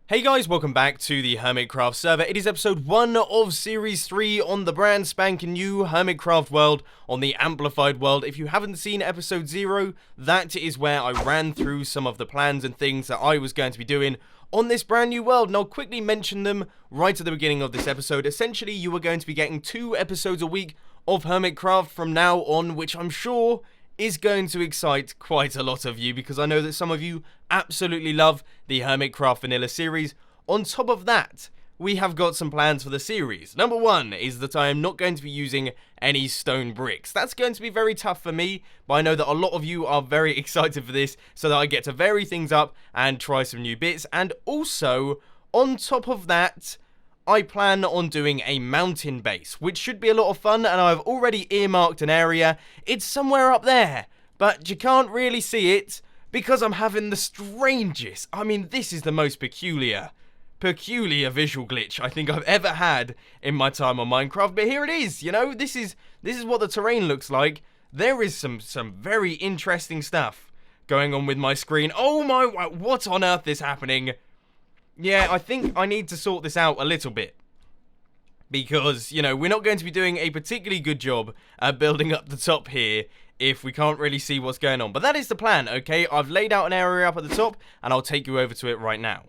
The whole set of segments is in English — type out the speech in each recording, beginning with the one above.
Hey guys, welcome back to the Hermitcraft server. It is episode 1 of series 3 on the brand spanking new Hermitcraft world on the Amplified world. If you haven't seen episode 0, that is where I ran through some of the plans and things that I was going to be doing on this brand new world, and I'll quickly mention them right at the beginning of this episode. Essentially, you are going to be getting 2 episodes a week of Hermitcraft from now on, which I'm sure is going to excite quite a lot of you, because I know that some of you absolutely love the Hermitcraft vanilla series. On top of that, we have got some plans for the series. Number 1 is that I am not going to be using any stone bricks. That's going to be very tough for me, but I know that a lot of you are very excited for this, so that I get to vary things up and try some new bits. And also, on top of that, I plan on doing a mountain base, which should be a lot of fun, and I've already earmarked an area. It's somewhere up there, but you can't really see it because I'm having the strangest, this is the most peculiar visual glitch I think I've ever had in my time on Minecraft. But here it is, you know, this is what the terrain looks like. There is some very interesting stuff going on with my screen. Oh my, what on earth is happening? Yeah, I think I need to sort this out a little bit, because, you know, we're not going to be doing a particularly good job at building up the top here if we can't really see what's going on. But that is the plan, okay? I've laid out an area up at the top, and I'll take you over to it right now.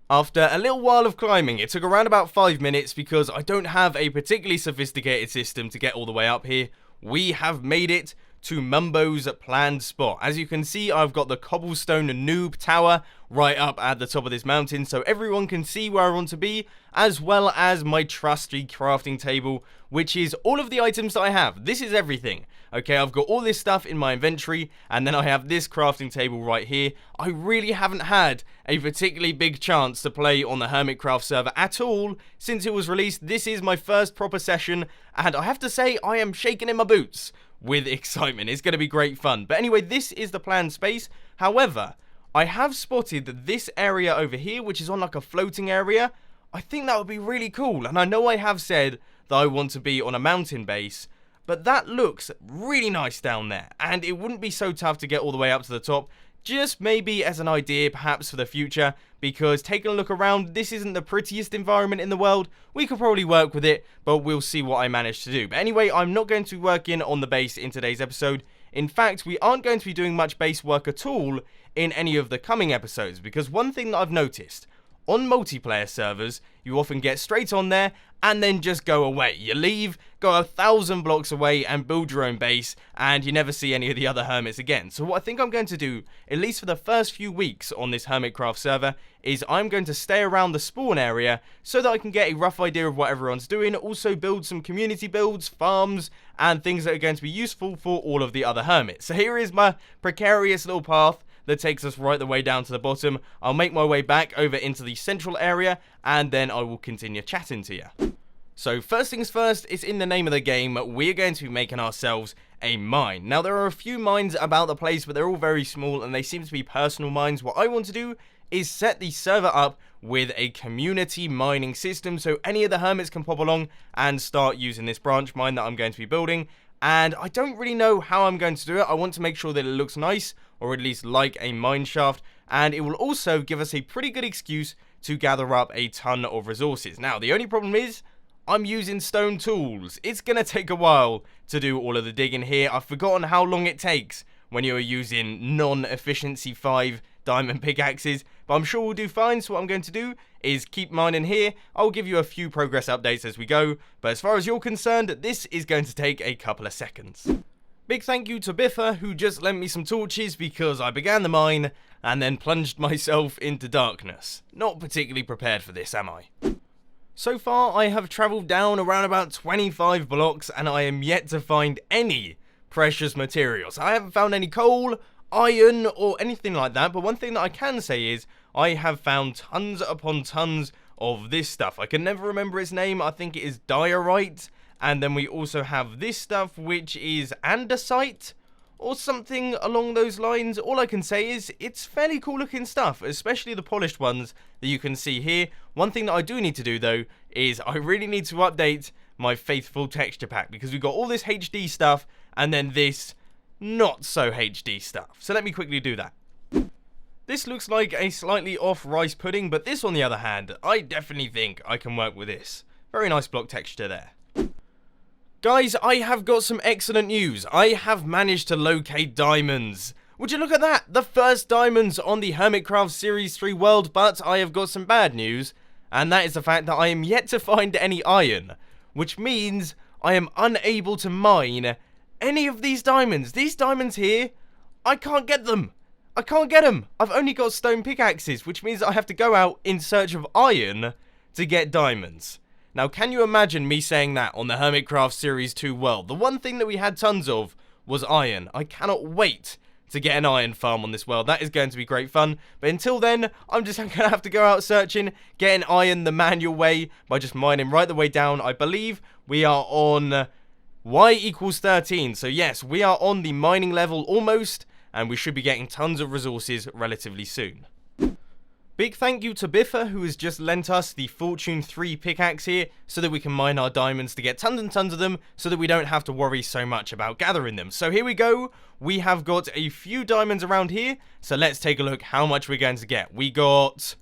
After a little while of climbing, it took around about 5 minutes because I don't have a particularly sophisticated system to get all the way up here. We have made it to Mumbo's planned spot. As you can see, I've got the cobblestone noob tower right up at the top of this mountain, so everyone can see where I want to be, as well as my trusty crafting table, which is all of the items that I have. This is everything. Okay, I've got all this stuff in my inventory, and then I have this crafting table right here. I really haven't had a particularly big chance to play on the Hermitcraft server at all since it was released. This is my first proper session, and I have to say I am shaking in my boots with excitement. It's going to be great fun. But anyway, this is the planned space. However, I have spotted that this area over here, which is on like a floating area, I think that would be really cool. And I know I have said that I want to be on a mountain base, but that looks really nice down there, and it wouldn't be so tough to get all the way up to the top. Just maybe as an idea, perhaps for the future, because taking a look around, this isn't the prettiest environment in the world. We could probably work with it, but we'll see what I manage to do. But anyway, I'm not going to be working on the base in today's episode. In fact, we aren't going to be doing much base work at all in any of the coming episodes, because one thing that I've noticed, on multiplayer servers, you often get straight on there and then just go away. You leave, go 1,000 blocks away and build your own base, and you never see any of the other hermits again. So what I think I'm going to do, at least for the first few weeks on this Hermitcraft server, is I'm going to stay around the spawn area so that I can get a rough idea of what everyone's doing, also build some community builds, farms, and things that are going to be useful for all of the other hermits. So here is my precarious little path that takes us right the way down to the bottom. I'll make my way back over into the central area, and then I will continue chatting to you. So first things first, it's in the name of the game, we're going to be making ourselves a mine. Now there are a few mines about the place, but they're all very small and they seem to be personal mines. What I want to do is set the server up with a community mining system, so any of the hermits can pop along and start using this branch mine that I'm going to be building. And I don't really know how I'm going to do it. I want to make sure that it looks nice, or at least like a mine shaft, and it will also give us a pretty good excuse to gather up a ton of resources. Now, the only problem is, I'm using stone tools. It's going to take a while to do all of the digging here. I've forgotten how long it takes when you're using non-efficiency 5 diamond pickaxes, but I'm sure we'll do fine. So what I'm going to do is keep mining here. I'll give you a few progress updates as we go, but as far as you're concerned, this is going to take a couple of seconds. Big thank you to Biffa, who just lent me some torches because I began the mine and then plunged myself into darkness. Not particularly prepared for this, am I? So far, I have travelled down around about 25 blocks, and I am yet to find any precious materials. I haven't found any coal, iron, or anything like that, but one thing that I can say is I have found tons upon tons of this stuff. I can never remember its name. I think it is diorite, and then we also have this stuff, which is andesite, or something along those lines. All I can say is it's fairly cool looking stuff, especially the polished ones that you can see here. One thing that I do need to do though is I really need to update my Faithful texture pack, because we've got all this HD stuff and then this not so HD stuff. So let me quickly do that. This looks like a slightly off rice pudding, but this on the other hand, I definitely think I can work with this. Very nice block texture there. Guys, I have got some excellent news. I have managed to locate diamonds. Would you look at that? The first diamonds on the Hermitcraft Series 3 world, but I have got some bad news. And that is the fact that I am yet to find any iron. Which means I am unable to mine any of these diamonds. These diamonds here, I can't get them. I can't get them. I've only got stone pickaxes, which means I have to go out in search of iron to get diamonds. Now, can you imagine me saying that on the Hermitcraft Series 2 world? The one thing that we had tons of was iron. I cannot wait to get an iron farm on this world. That is going to be great fun. But until then, I'm just going to have to go out searching, getting iron the manual way by just mining right the way down. I believe we are on Y equals 13. So yes, we are on the mining level almost, and we should be getting tons of resources relatively soon. Big thank you to Biffa, who has just lent us the Fortune 3 pickaxe here, so that we can mine our diamonds to get tons and tons of them, so that we don't have to worry so much about gathering them. So here we go, we have got a few diamonds around here, so let's take a look how much we're going to get. We got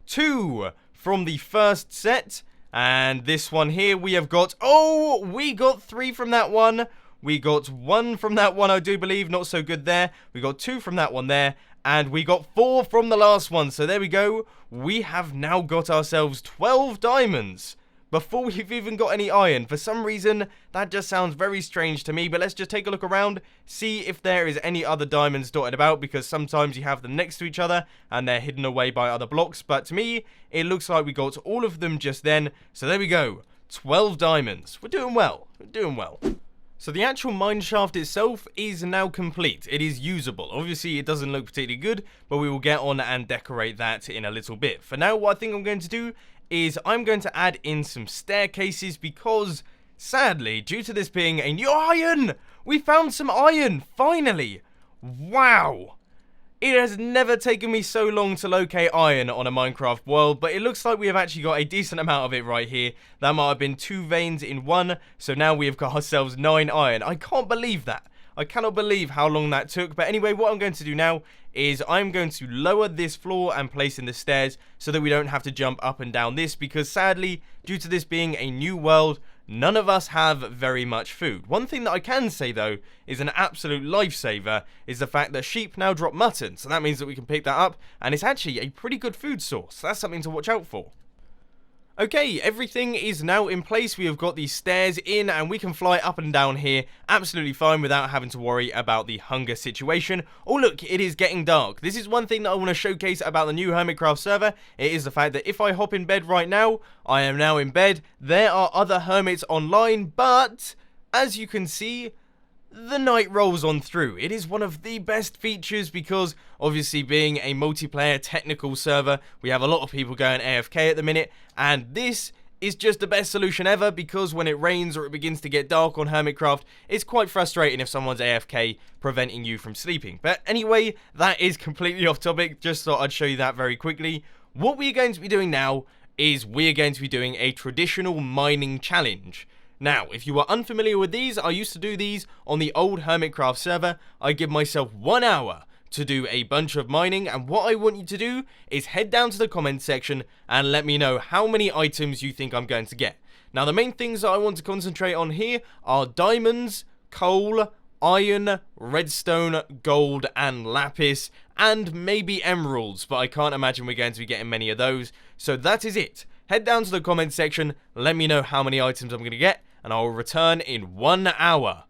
2 from the first set, and this one here we have got, oh, we got 3 from that one. We got 1 from that one, I do believe, not so good there. We got 2 from that one there. And we got 4 from the last one, so there we go. We have now got ourselves 12 diamonds before we've even got any iron. For some reason, that just sounds very strange to me, but let's just take a look around, see if there is any other diamonds dotted about, because sometimes you have them next to each other and they're hidden away by other blocks. But to me, it looks like we got all of them just then, so there we go. 12 diamonds. We're doing well. We're doing well. So the actual mineshaft itself is now complete. It is usable. Obviously, it doesn't look particularly good, but we will get on and decorate that in a little bit. For now, what I think I'm going to do is I'm going to add in some staircases because, sadly, due to this being a new iron, we found some iron, finally. Wow. It has never taken me so long to locate iron on a Minecraft world, but it looks like we have actually got a decent amount of it right here. That might have been 2 veins in one, so now we have got ourselves 9 iron. I can't believe that. I cannot believe how long that took. But anyway, what I'm going to do now is I'm going to lower this floor and place in the stairs so that we don't have to jump up and down this, because sadly, due to this being a new world, none of us have very much food. One thing that I can say, though, is an absolute lifesaver is the fact that sheep now drop mutton. So that means that we can pick that up, and it's actually a pretty good food source. That's something to watch out for. Okay, everything is now in place. We have got these stairs in, and we can fly up and down here absolutely fine without having to worry about the hunger situation. Oh look, it is getting dark. This is one thing that I want to showcase about the new Hermitcraft server. It is the fact that if I hop in bed right now, I am now in bed. There are other hermits online, but as you can see, the night rolls on through. It is one of the best features because, obviously, being a multiplayer technical server, we have a lot of people going AFK at the minute, and this is just the best solution ever, because when it rains or it begins to get dark on Hermitcraft, it's quite frustrating if someone's AFK, preventing you from sleeping. But anyway, that is completely off topic. Just thought I'd show you that very quickly. What we're going to be doing now is we're going to be doing a traditional mining challenge. Now, if you are unfamiliar with these, I used to do these on the old Hermitcraft server. I give myself 1 hour to do a bunch of mining, and what I want you to do is head down to the comments section and let me know how many items you think I'm going to get. Now, the main things that I want to concentrate on here are diamonds, coal, iron, redstone, gold, and lapis, and maybe emeralds, but I can't imagine we're going to be getting many of those. So that is it. Head down to the comments section, let me know how many items I'm going to get, and I will return in 1 hour.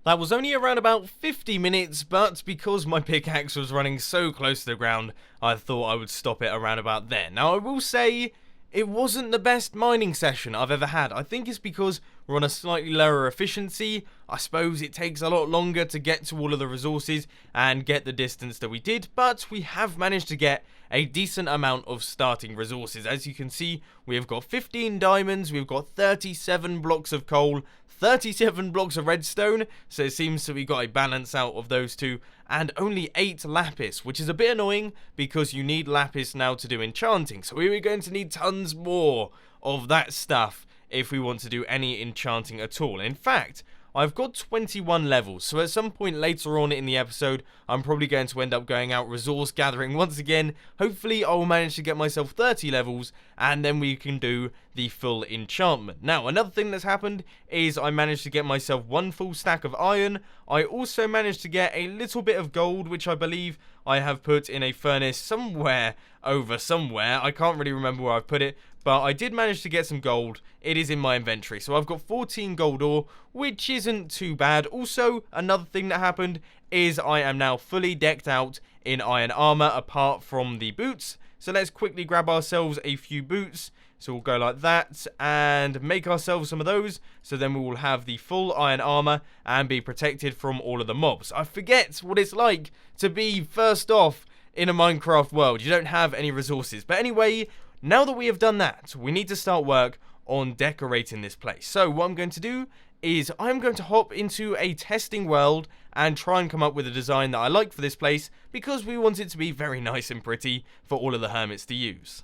That was only around about 50 minutes, but because my pickaxe was running so close to the ground, I thought I would stop it around about there. Now, I will say, it wasn't the best mining session I've ever had. I think it's because we're on a slightly lower efficiency. I suppose it takes a lot longer to get to all of the resources and get the distance that we did, but we have managed to get a decent amount of starting resources. As you can see, we have got 15 diamonds, we've got 37 blocks of coal, 37 blocks of redstone, so it seems that we got a balance out of those two, and only 8 lapis, which is a bit annoying because you need lapis now to do enchanting, so we're going to need tons more of that stuff if we want to do any enchanting at all. In fact, I've got 21 levels, so at some point later on in the episode, I'm probably going to end up going out resource gathering once again. Hopefully, I will manage to get myself 30 levels, and then we can do the full enchantment. Now, another thing that's happened is I managed to get myself 1 full stack of iron. I also managed to get a little bit of gold, which I believe I have put in a furnace somewhere over somewhere. I can't really remember where I've put it, but I did manage to get some gold. It is in my inventory. So I've got 14 gold ore, which isn't too bad. Also, another thing that happened is I am now fully decked out in iron armor apart from the boots. So let's quickly grab ourselves a few boots. So we'll go like that and make ourselves some of those. So then we will have the full iron armor and be protected from all of the mobs. I forget what it's like to be first off in a Minecraft world. You don't have any resources. But anyway, now that we have done that, we need to start work on decorating this place. So what I'm going to do is I'm going to hop into a testing world and try and come up with a design that I like for this place, because we want it to be very nice and pretty for all of the hermits to use.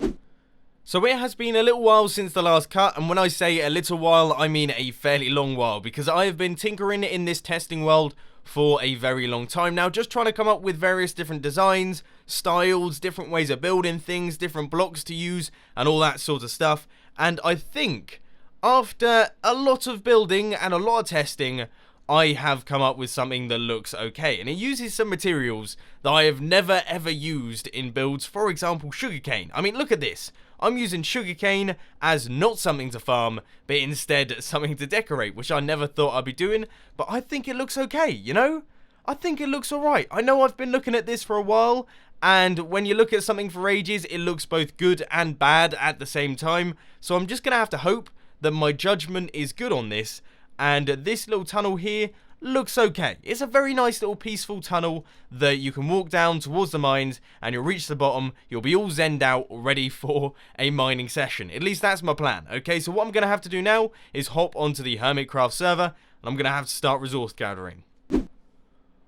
So it has been a little while since the last cut, and when I say a little while, I mean a fairly long while, because I have been tinkering in this testing world for a very long time now, just trying to come up with various different designs, styles, different ways of building things, different blocks to use, and all that sort of stuff. And I think after a lot of building and a lot of testing, I have come up with something that looks okay, and it uses some materials that I have never ever used in builds. For example, sugarcane. I mean, look at this. I'm using sugarcane as not something to farm, but instead something to decorate, which I never thought I'd be doing, but I think it looks okay, you know? I think it looks alright. I know I've been looking at this for a while, and when you look at something for ages, it looks both good and bad at the same time, so I'm just going to have to hope that my judgment is good on this. And this little tunnel here looks okay. It's a very nice little peaceful tunnel that you can walk down towards the mines, and you'll reach the bottom. You'll be all zenned out, ready for a mining session. At least that's my plan. Okay, so what I'm going to have to do now is hop onto the Hermitcraft server, and I'm going to have to start resource gathering.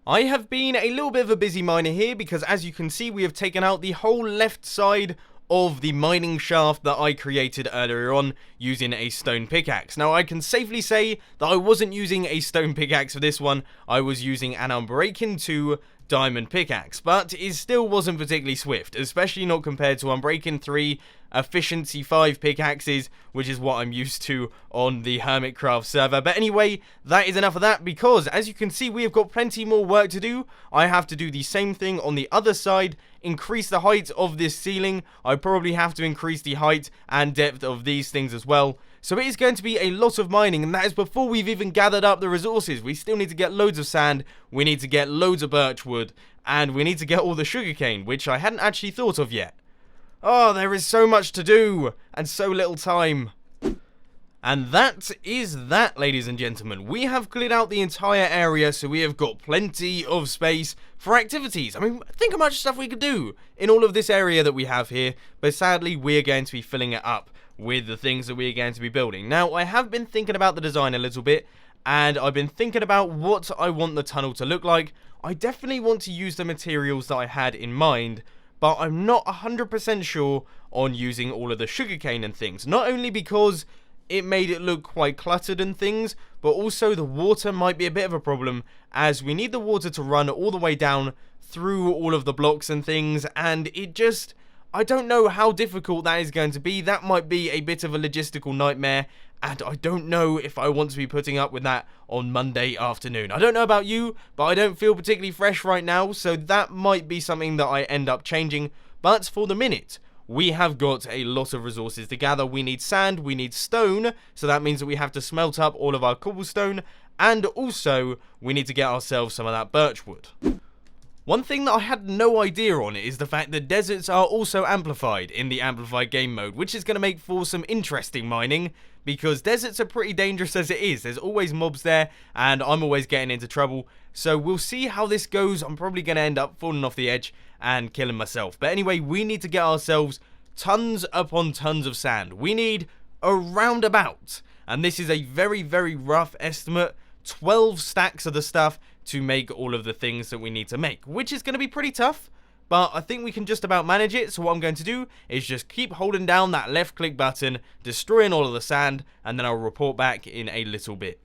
I have been a little bit of a busy miner here, because as you can see, we have taken out the whole left side of the mining shaft that I created earlier on using a stone pickaxe. Now, I can safely say that I wasn't using a stone pickaxe for this one. I was using an Unbreaking 2 diamond pickaxe, but it still wasn't particularly swift, especially not compared to Unbreaking 3 efficiency 5 pickaxes, which is what I'm used to on the Hermitcraft server. But anyway, that is enough of that, because as you can see, we have got plenty more work to do. I have to do the same thing on the other side, increase the height of this ceiling. I probably have to increase the height and depth of these things as well. So it is going to be a lot of mining, and that is before we've even gathered up the resources. We still need to get loads of sand, we need to get loads of birch wood, and we need to get all the sugarcane, which I hadn't actually thought of yet. Oh, there is so much to do, and so little time. And that is that, ladies and gentlemen. We have cleared out the entire area, so we have got plenty of space for activities. I mean, think how much stuff we could do in all of this area that we have here, but sadly, we're going to be filling it up with the things that we're going to be building. Now, I have been thinking about the design a little bit, and I've been thinking about what I want the tunnel to look like. I definitely want to use the materials that I had in mind, but I'm not 100% sure on using all of the sugarcane and things. Not only because it made it look quite cluttered and things, but also the water might be a bit of a problem, as we need the water to run all the way down through all of the blocks and things, and it just, I don't know how difficult that is going to be. That might be a bit of a logistical nightmare, and I don't know if I want to be putting up with that on Monday afternoon. I don't know about you, but I don't feel particularly fresh right now, so that might be something that I end up changing. But for the minute, we have got a lot of resources to gather. We need sand, we need stone, so that means that we have to smelt up all of our cobblestone, and also we need to get ourselves some of that birch wood. One thing that I had no idea on is the fact that deserts are also amplified in the amplified game mode, which is going to make for some interesting mining, because deserts are pretty dangerous as it is. There's always mobs there, and I'm always getting into trouble, so we'll see how this goes. I'm probably going to end up falling off the edge and killing myself. But anyway, we need to get ourselves tons upon tons of sand. We need around about, and this is a very, very rough estimate, 12 stacks of the stuff to make all of the things that we need to make, which is going to be pretty tough, but I think we can just about manage it. So what I'm going to do is just keep holding down that left click button, destroying all of the sand, and then I'll report back in a little bit.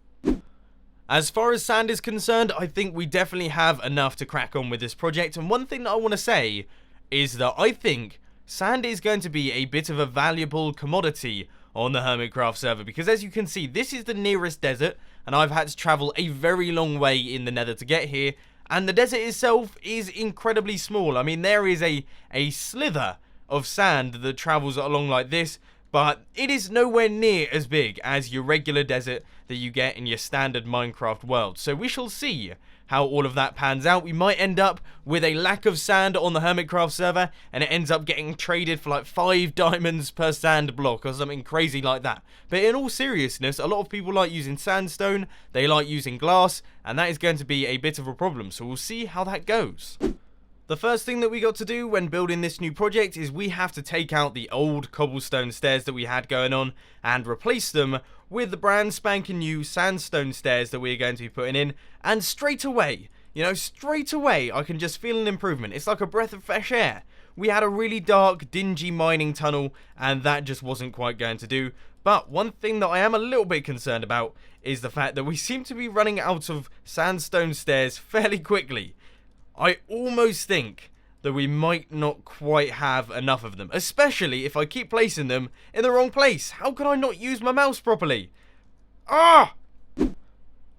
As far as sand is concerned, I think we definitely have enough to crack on with this project, and one thing that I want to say is that I think sand is going to be a bit of a valuable commodity on the Hermitcraft server, because as you can see, this is the nearest desert, and I've had to travel a very long way in the nether to get here, and the desert itself is incredibly small. I mean, there is a slither of sand that travels along like this, but it is nowhere near as big as your regular desert that you get in your standard Minecraft world. So we shall see how all of that pans out. We might end up with a lack of sand on the Hermitcraft server, and it ends up getting traded for like 5 diamonds per sand block or something crazy like that. But in all seriousness, a lot of people like using sandstone, they like using glass, and that is going to be a bit of a problem. So we'll see how that goes. The first thing that we got to do when building this new project is we have to take out the old cobblestone stairs that we had going on and replace them with the brand spanking new sandstone stairs that we're going to be putting in. And straight away, straight away, I can just feel an improvement. It's like a breath of fresh air. We had a really dark, dingy mining tunnel, and that just wasn't quite going to do. But one thing that I am a little bit concerned about is the fact that we seem to be running out of sandstone stairs fairly quickly. I almost think that we might not quite have enough of them, especially if I keep placing them in the wrong place. How can I not use my mouse properly? Ah!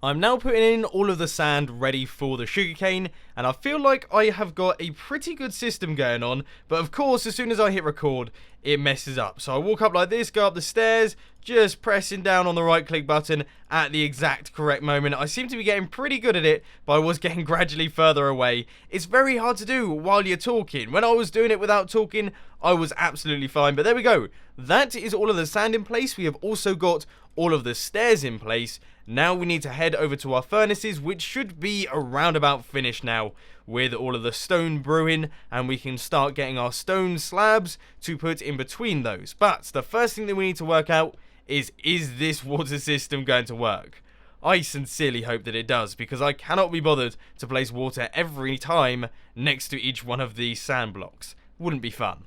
I'm now putting in all of the sand ready for the sugarcane, and I feel like I have got a pretty good system going on, but of course, as soon as I hit record, it messes up. So I walk up like this, go up the stairs, just pressing down on the right click button at the exact correct moment. I seem to be getting pretty good at it, but I was getting gradually further away. It's very hard to do while you're talking. When I was doing it without talking, I was absolutely fine, but there we go. That is all of the sand in place. We have also got all of the stairs in place. Now we need to head over to our furnaces, which should be around about finished now with all of the stone brewing, and we can start getting our stone slabs to put in between those. But the first thing that we need to work out is this water system going to work? I sincerely hope that it does, because I cannot be bothered to place water every time next to each one of these sand blocks. Wouldn't be fun.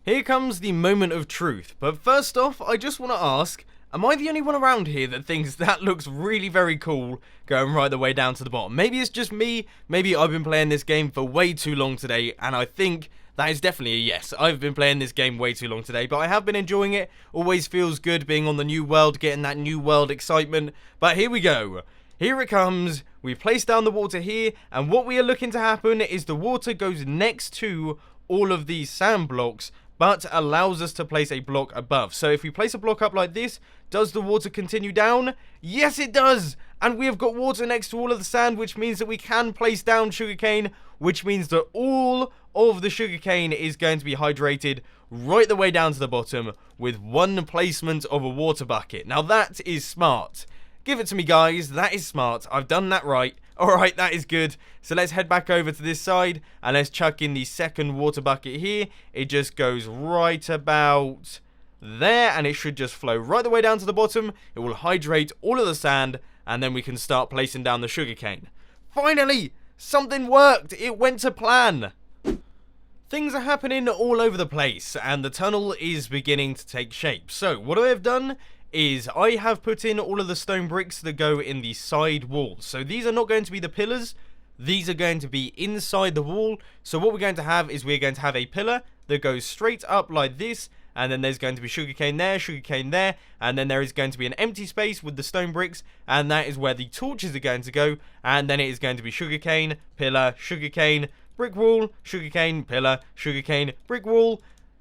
Here comes the moment of truth, but first off, I just want to ask, am I the only one around here that thinks that looks really very cool going right the way down to the bottom? Maybe it's just me, maybe I've been playing this game for way too long today, and I think that is definitely a yes. I've been playing this game way too long today, but I have been enjoying it. Always feels good being on the new world, getting that new world excitement. But here we go. Here it comes. We place down the water here, and what we are looking to happen is the water goes next to all of these sand blocks, but allows us to place a block above. So if we place a block up like this, does the water continue down? Yes, it does! And we have got water next to all of the sand, which means that we can place down sugarcane, which means that all of the sugarcane is going to be hydrated right the way down to the bottom with one placement of a water bucket. Now that is smart. Give it to me, guys. That is smart. I've done that right. Alright, that is good. So let's head back over to this side and let's chuck in the second water bucket here. It just goes right about there, and it should just flow right the way down to the bottom. It will hydrate all of the sand, and then we can start placing down the sugarcane. Finally! Something worked! It went to plan! Things are happening all over the place, and the tunnel is beginning to take shape. So, what I have done is I have put in all of the stone bricks that go in the side walls. So these are not going to be the pillars, these are going to be inside the wall. So what we're going to have is we're going to have a pillar that goes straight up like this, and then there's going to be sugarcane there, and then there is going to be an empty space with the stone bricks, and that is where the torches are going to go, and then it is going to be sugarcane, pillar, sugarcane, brick wall, sugarcane, pillar, sugarcane, brick wall.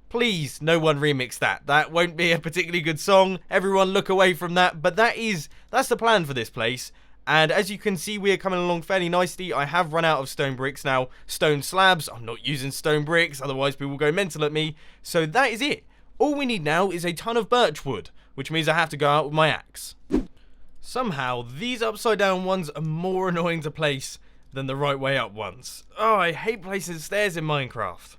Please, no one remix that. That won't be a particularly good song. Everyone look away from that. But that's the plan for this place. And as you can see, we are coming along fairly nicely. I have run out of stone bricks now. Stone slabs. I'm not using stone bricks, otherwise people will go mental at me. So that is it. All we need now is a ton of birch wood, which means I have to go out with my axe. Somehow, these upside down ones are more annoying to place than the right way up ones. Oh, I hate placing stairs in Minecraft.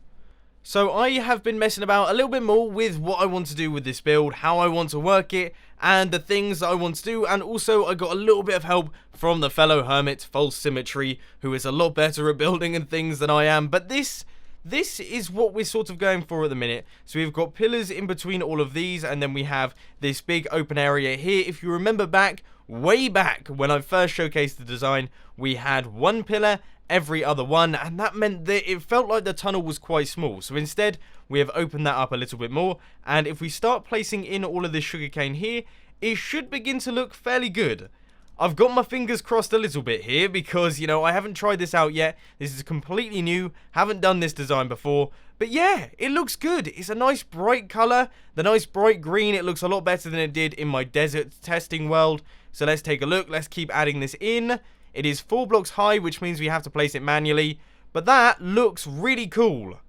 So I have been messing about a little bit more with what I want to do with this build, how I want to work it, and the things that I want to do, and also I got a little bit of help from the fellow hermit, False Symmetry, who is a lot better at building and things than I am, but this this is what we're sort of going for at the minute. So we've got pillars in between all of these, and then we have this big open area here. If you remember back, way back, when I first showcased the design, we had one pillar every other one, and that meant that it felt like the tunnel was quite small. So instead, we have opened that up a little bit more, and if we start placing in all of this sugarcane here, it should begin to look fairly good. I've got my fingers crossed a little bit here because, you know, I haven't tried this out yet. This is completely new, haven't done this design before. But yeah, it looks good. It's a nice bright colour, the nice bright green. It looks a lot better than it did in my desert testing world. So let's take a look. Let's keep adding this in. It is 4 blocks high, which means we have to place it manually. But that looks really cool.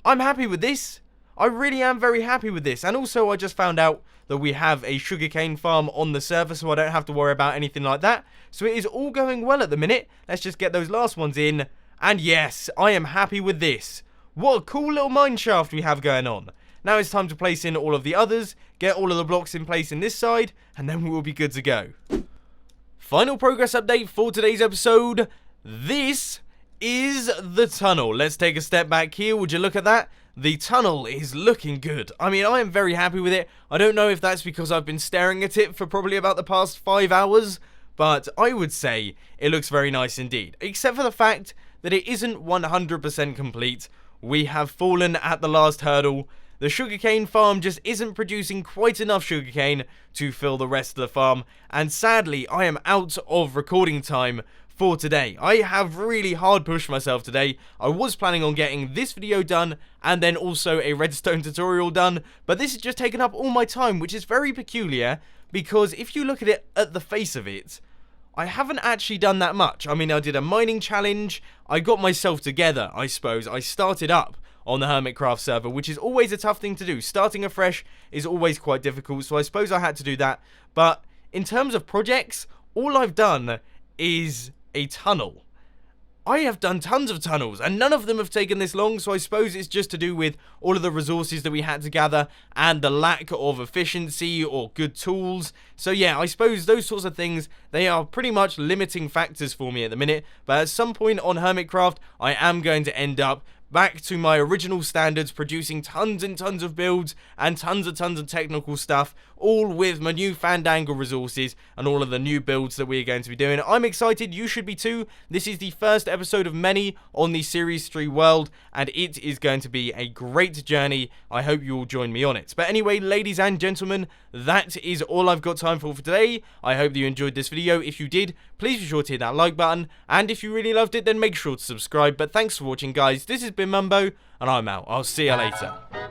I'm happy with this. I really am very happy with this. And also, I just found out that we have a sugarcane farm on the server, so I don't have to worry about anything like that. So it is all going well at the minute. Let's just get those last ones in. And yes, I am happy with this. What a cool little mine shaft we have going on. Now it's time to place in all of the others, get all of the blocks in place in this side, and then we will be good to go. Final progress update for today's episode. This is the tunnel. Let's take a step back here. Would you look at that? The tunnel is looking good. I mean, I am very happy with it. I don't know if that's because I've been staring at it for probably about the past 5 hours, but I would say it looks very nice indeed. Except for the fact that it isn't 100% complete. We have fallen at the last hurdle. The sugarcane farm just isn't producing quite enough sugarcane to fill the rest of the farm, and sadly, I am out of recording time for today. I have really hard pushed myself today. I was planning on getting this video done and then also a redstone tutorial done, but this has just taken up all my time, which is very peculiar because if you look at it at the face of it, I haven't actually done that much. I mean, I did a mining challenge, I got myself together, I suppose. I started up on the Hermitcraft server, which is always a tough thing to do. Starting afresh is always quite difficult, so I suppose I had to do that. But in terms of projects, all I've done is a tunnel. I have done tons of tunnels and none of them have taken this long, so I suppose it's just to do with all of the resources that we had to gather and the lack of efficiency or good tools. So yeah, I suppose those sorts of things, they are pretty much limiting factors for me at the minute, but at some point on Hermitcraft I am going to end up back to my original standards, producing tons and tons of builds and tons of technical stuff, all with my new Fandangle resources and all of the new builds that we're going to be doing. I'm excited, you should be too. This is the first episode of many on the Series 3 world, and it is going to be a great journey. I hope you all join me on it. But anyway, ladies and gentlemen, that is all I've got time for today. I hope that you enjoyed this video. If you did, please be sure to hit that like button, and if you really loved it, then make sure to subscribe. But thanks for watching, guys. This has been Mumbo, and I'm out. I'll see you later.